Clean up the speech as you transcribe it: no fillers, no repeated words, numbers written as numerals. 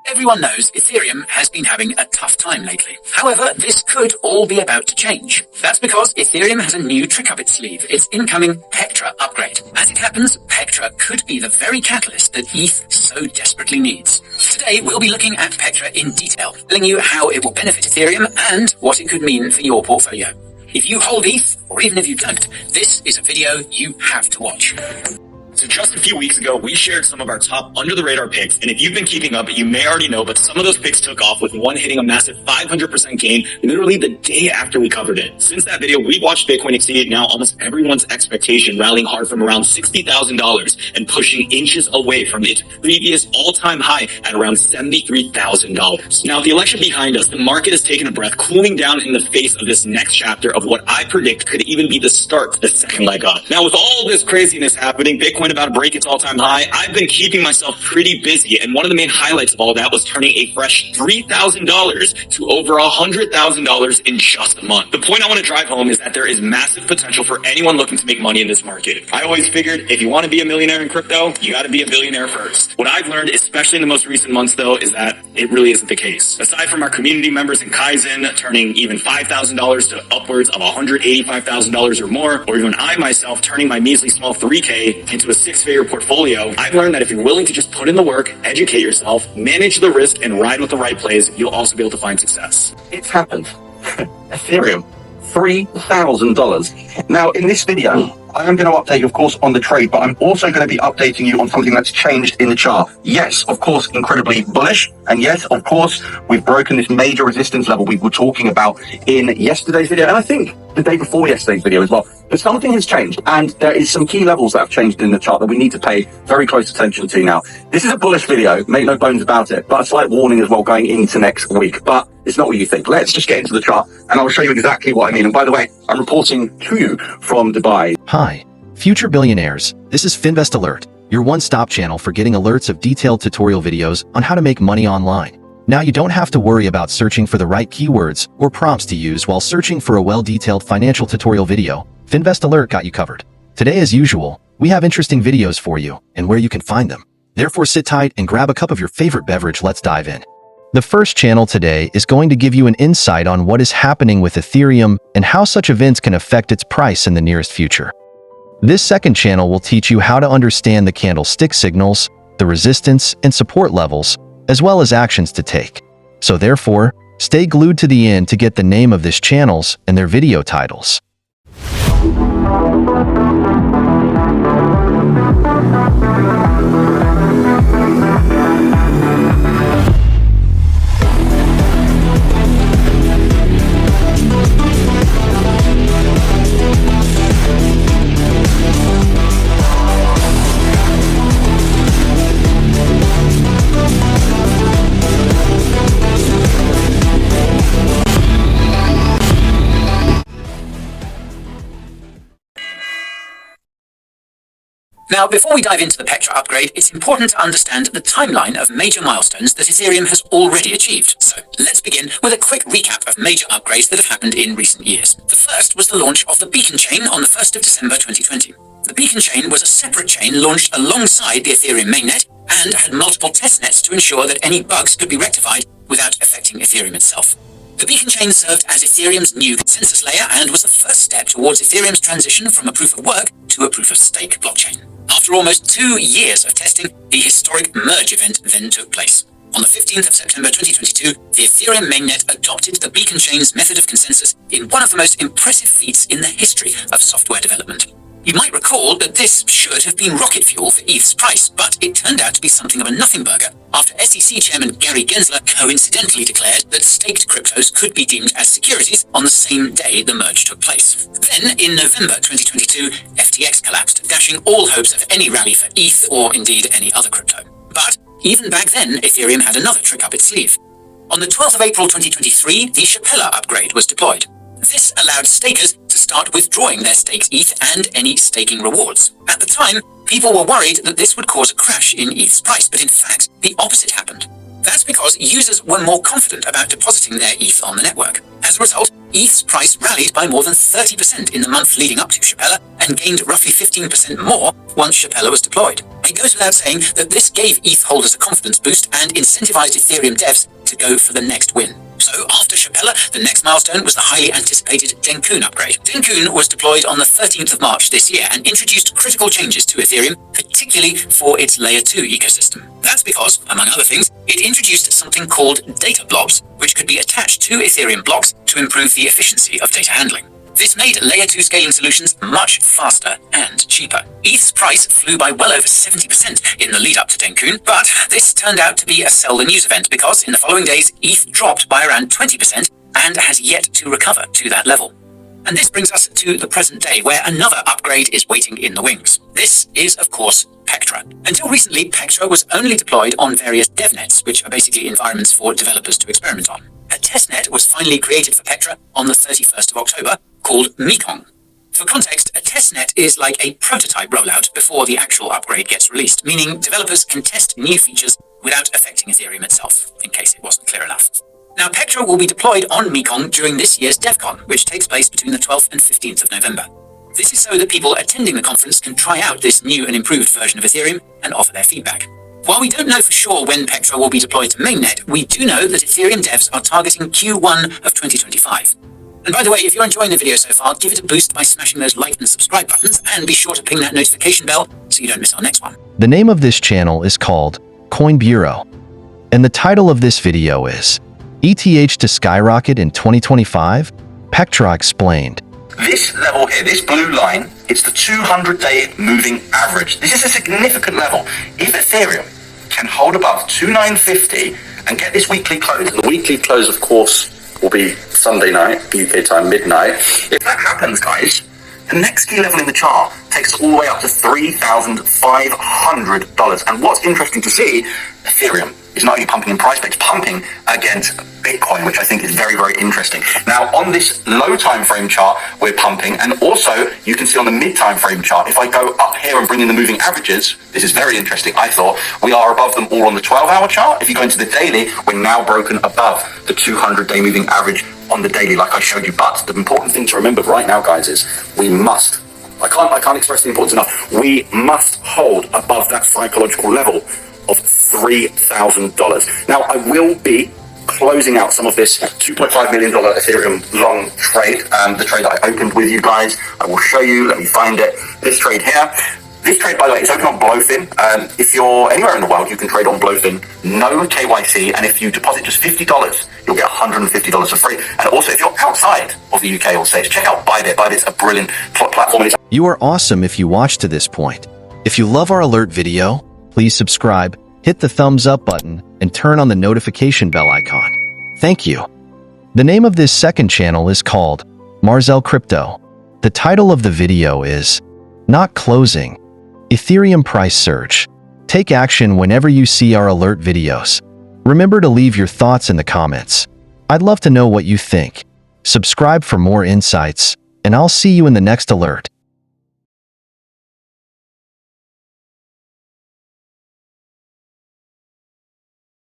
Everyone knows Ethereum has been having a tough time lately. However, this could all be about to change. That's because Ethereum has a new trick up its sleeve, its incoming Pectra upgrade. As it happens, Pectra could be the very catalyst that ETH so desperately needs. Today, we'll be looking at Pectra in detail, telling you how it will benefit Ethereum and what it could mean for your portfolio. If you hold ETH, or even if you don't, this is a video you have to watch. So just a few weeks ago, we shared some of our top under-the-radar picks, and if you've been keeping up, you may already know, but some of those picks took off, with one hitting a massive 500% gain literally the day after we covered it. Since that video, we've watched Bitcoin exceed now almost everyone's expectation, rallying hard from around $60,000 and pushing inches away from its previous all-time high at around $73,000. Now, with the election behind us, the market has taken a breath, cooling down in the face of this next chapter of what I predict could even be the start to the second leg up. Now, with all this craziness happening, Bitcoin about to break its all-time high, I've been keeping myself pretty busy, and one of the main highlights of all that was turning a fresh $3,000 to over $100,000 in just a month. The point I want to drive home is that there is massive potential for anyone looking to make money in this market. I always figured if you want to be a millionaire in crypto, you got to be a billionaire first. What I've learned, especially in the most recent months though, is that it really isn't the case. Aside from our community members in Kaizen turning even $5,000 to upwards of $185,000 or more, or even I myself turning my measly small 3K into a six-figure portfolio, I've learned that if you're willing to just put in the work, educate yourself, manage the risk, and ride with the right plays, you'll also be able to find success. It's happened. Ethereum, $3,000. Now, in this video, I am going to update you, of course, on the trade, but I'm also going to be updating you on something that's changed in the chart. Yes, of course, incredibly bullish. And yes, of course, we've broken this major resistance level we were talking about in yesterday's video. And I think the day before yesterday's video as well. But something has changed, and there is some key levels that have changed in the chart that we need to pay very close attention to now. This is a bullish video, make no bones about it, but a slight warning as well going into next week. But it's not what you think. Let's just get into the chart, and I'll show you exactly what I mean. And by the way, I'm reporting to you from Dubai. Hi, future billionaires. This is Finvest Alert, your one-stop channel for getting alerts of detailed tutorial videos on how to make money online. Now you don't have to worry about searching for the right keywords or prompts to use while searching for a well-detailed financial tutorial video. Finvest Alert got you covered. Today, as usual, we have interesting videos for you and where you can find them. Therefore, sit tight and grab a cup of your favorite beverage. Let's dive in. The first channel today is going to give you an insight on what is happening with Ethereum and how such events can affect its price in the nearest future. This second channel will teach you how to understand the candlestick signals, the resistance and support levels, as well as actions to take. So therefore, stay glued to the end to get the name of these channels and their video titles. Now, before we dive into the Pectra upgrade, it's important to understand the timeline of major milestones that Ethereum has already achieved. So let's begin with a quick recap of major upgrades that have happened in recent years. The first was the launch of the Beacon chain on the 1st of December 2020. The Beacon chain was a separate chain launched alongside the Ethereum mainnet and had multiple testnets to ensure that any bugs could be rectified without affecting Ethereum itself. The Beacon chain served as Ethereum's new consensus layer and was the first step towards Ethereum's transition from a proof-of-work to a proof-of-stake blockchain. After almost 2 years of testing, the historic merge event then took place. On the 15th of September 2022, the Ethereum mainnet adopted the Beacon chain's method of consensus in one of the most impressive feats in the history of software development. You might recall that this should have been rocket fuel for ETH's price, but it turned out to be something of a nothing burger after SEC Chairman Gary Gensler coincidentally declared that staked cryptos could be deemed as securities on the same day the merge took place. Then, in November 2022, FTX collapsed, dashing all hopes of any rally for ETH or indeed any other crypto. But even back then, Ethereum had another trick up its sleeve. On the 12th of April 2023, the Shapella upgrade was deployed. This allowed stakers to start withdrawing their staked ETH and any staking rewards. At the time, people were worried that this would cause a crash in ETH's price, but in fact, the opposite happened. That's because users were more confident about depositing their ETH on the network. As a result, ETH's price rallied by more than 30% in the month leading up to Shapella, and gained roughly 15% more once Shapella was deployed. It goes without saying that this gave ETH holders a confidence boost and incentivized Ethereum devs to go for the next win. So after Shapella, the next milestone was the highly anticipated Denkun upgrade. Denkun was deployed on the 13th of March this year and introduced critical changes to Ethereum, particularly for its Layer 2 ecosystem. That's because, among other things, it introduced something called data blobs, which could be attached to Ethereum blocks to improve the efficiency of data handling. This made Layer 2 scaling solutions much faster and cheaper. ETH's price flew by well over 70% in the lead up to Denkun, but this turned out to be a sell the news event because in the following days, ETH dropped by around 20% and has yet to recover to that level. And this brings us to the present day, where another upgrade is waiting in the wings. This is, of course, Pectra. Until recently, Pectra was only deployed on various devnets, which are basically environments for developers to experiment on. A testnet was finally created for Pectra on the 31st of October, called Mekong. For context, a testnet is like a prototype rollout before the actual upgrade gets released, meaning developers can test new features without affecting Ethereum itself, in case it wasn't clear enough. Now, Pectra will be deployed on Mekong during this year's DevCon, which takes place between the 12th and 15th of November. This is so that people attending the conference can try out this new and improved version of Ethereum and offer their feedback. While we don't know for sure when Pectra will be deployed to mainnet, we do know that Ethereum devs are targeting Q1 of 2025. And by the way, if you're enjoying the video so far, give it a boost by smashing those like and subscribe buttons, and be sure to ping that notification bell so you don't miss our next one. The name of this channel is called Coin Bureau, and the title of this video is ETH to Skyrocket in 2025? Pectra Explained. This level here, this blue line, it's the 200-day moving average. This is a significant level. If Ethereum can hold above 2950 and get this weekly close, and the weekly close, of course, will be Sunday night, UK time, midnight. If that happens, guys, the next key level in the chart takes us all the way up to $3,500. And what's interesting to see, Ethereum is not only pumping in price, but it's pumping against Bitcoin, which I think is very, very interesting. Now, on this low time frame chart, we're pumping, and also you can see on the mid time frame chart, if I go up here and bring in the moving averages, this is very interesting. I thought we are above them all on the 12-hour chart. If you go into the daily, we're now broken above the 200-day moving average on the daily, like I showed you. But the important thing to remember right now, guys, is we must, I can't express the importance enough, we must hold above that psychological level of $3,000. Now, I will be closing out some of this $2.5 million Ethereum long trade, the trade that I opened with you guys. I will show you, let me find it, this trade here. This trade, by the way, is open on Blowfin. If you're anywhere in the world, you can trade on Blowfin, no KYC, and if you deposit just $50, you'll get $150 for free. And also, if you're outside of the UK or States, check out Bybit. Bybit's a brilliant platform. You are awesome if you watched to this point. If you love our alert video, please subscribe, hit the thumbs up button, and turn on the notification bell icon. Thank you. The name of this second channel is called Marzel Crypto. The title of the video is Not Closing. Ethereum Price Surge. Take action whenever you see our alert videos. Remember to leave your thoughts in the comments. I'd love to know what you think. Subscribe for more insights, and I'll see you in the next alert.